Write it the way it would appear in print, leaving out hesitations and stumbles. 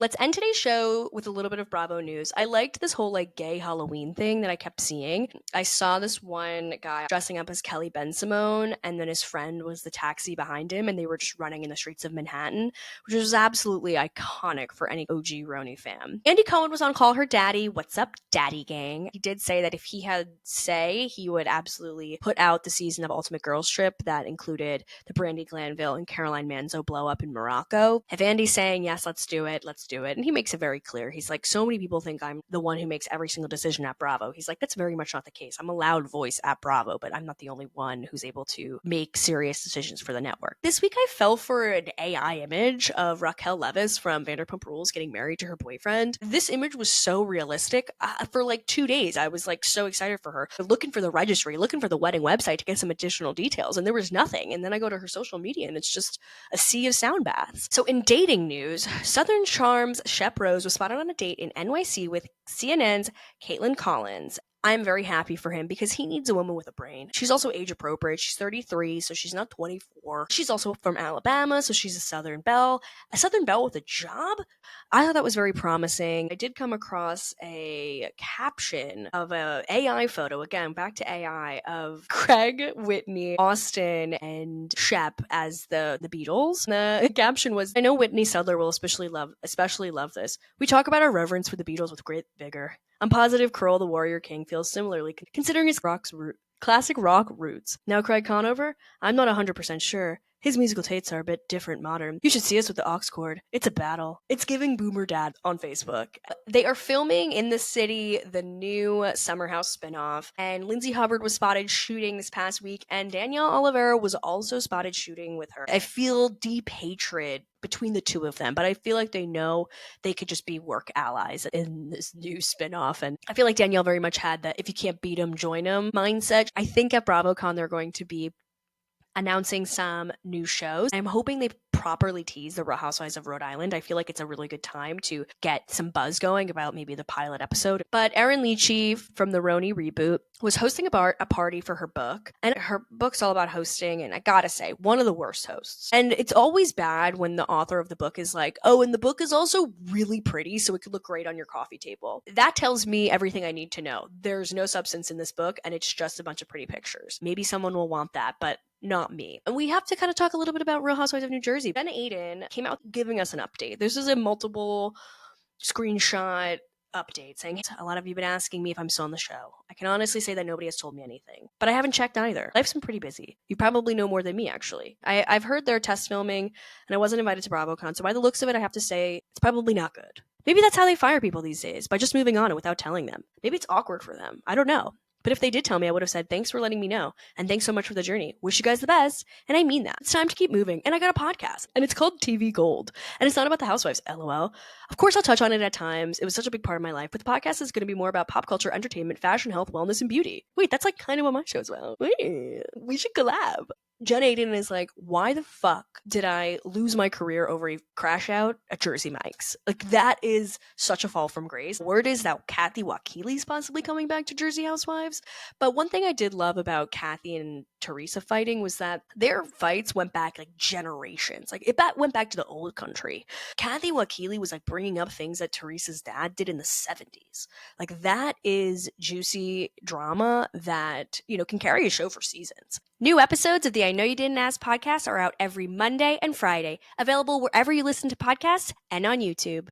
Let's end today's show with a little bit of Bravo news. I liked this whole gay Halloween thing that I kept seeing. I saw this one guy dressing up as Kelly Bensimone, and then his friend was the taxi behind him, and they were just running in the streets of Manhattan, which was absolutely iconic for any OG Roni fan. Andy Cohen was on Call Her Daddy. What's up, Daddy Gang? He did say that if he had say, he would absolutely put out the season of Ultimate Girls Trip that included the Brandi Glanville and Caroline Manzo blow up in Morocco. If Andy's saying yes, let's do it. And he makes it very clear. He's like, so many people think I'm the one who makes every single decision at Bravo. He's like, that's very much not the case. I'm a loud voice at Bravo, but I'm not the only one who's able to make serious decisions for the network. This week I fell for an AI image of Raquel Leviss from Vanderpump Rules getting married to her boyfriend. This image was so realistic. For 2 days, I was so excited for her, looking for the registry, looking for the wedding website to get some additional details, and there was nothing. And then I go to her social media and it's just a sea of sound baths. So in dating news, Southern Charms Shep Rose was spotted on a date in NYC with CNN's Caitlin Collins. I'm very happy for him because he needs a woman with a brain. She's also age appropriate. She's 33, so she's not 24. She's also from Alabama, so she's a Southern Belle. A Southern Belle with a job? I thought that was very promising. I did come across a caption of a AI photo, again, back to AI, of Craig, Whitney, Austin, and Shep as the Beatles. The caption was, I know Whitney Sudler will especially love this. We talk about our reverence for the Beatles with great vigor. I'm positive Curl the Warrior King feels similarly, considering his classic rock roots. Now Craig Conover? I'm not 100% sure. His musical tastes are a bit different modern. You should see us with the aux cord. It's a battle. It's giving Boomer Dad on Facebook. They are filming in the city the new Summer House spinoff, and Lindsay Hubbard was spotted shooting this past week, and Danielle Oliveira was also spotted shooting with her. I feel deep hatred between the two of them, but I feel like they know they could just be work allies in this new spinoff. And I feel like Danielle very much had that if you can't beat them, join them mindset. I think at BravoCon they're going to be announcing some new shows. I'm hoping they properly tease the Real Housewives of Rhode Island. I feel like it's a really good time to get some buzz going about maybe the pilot episode. But Erin Leachy from the Roni reboot was hosting a party for her book, and her book's all about hosting, and I gotta say, one of the worst hosts. And it's always bad when the author of the book is like, oh, and the book is also really pretty, so it could look great on your coffee table. That tells me everything I need to know. There's no substance in this book, and it's just a bunch of pretty pictures. Maybe someone will want that, but not me. And we have to kind of talk a little bit about Real Housewives of New Jersey. Ben Aiden came out giving us an update. This is a multiple screenshot update saying, a lot of you have been asking me if I'm still on the show. I can honestly say that nobody has told me anything, but I haven't checked either. Life's been pretty busy. You probably know more than me, actually. I've heard they're test filming, and I wasn't invited to BravoCon, so by the looks of it, I have to say it's probably not good. Maybe that's how they fire people these days, by just moving on and without telling them. Maybe it's awkward for them. I don't know. But if they did tell me, I would have said, thanks for letting me know. And thanks so much for the journey. Wish you guys the best. And I mean that. It's time to keep moving. And I got a podcast. And it's called TV Gold. And it's not about the housewives, LOL. Of course, I'll touch on it at times. It was such a big part of my life. But the podcast is going to be more about pop culture, entertainment, fashion, health, wellness, and beauty. Wait, that's kind of what my show's about. Wait, we should collab. Jen Aiden is like, why the fuck did I lose my career over a crash out at Jersey Mike's? That is such a fall from grace. Word is that Kathy Wakili's possibly coming back to Jersey Housewives. But one thing I did love about Kathy and Teresa fighting was that their fights went back generations. It went back to the old country. Kathy Wakili was bringing up things that Teresa's dad did in the 70s. That is juicy drama that, can carry a show for seasons. New episodes of the I Know You Didn't Ask podcast are out every Monday and Friday, available wherever you listen to podcasts and on YouTube.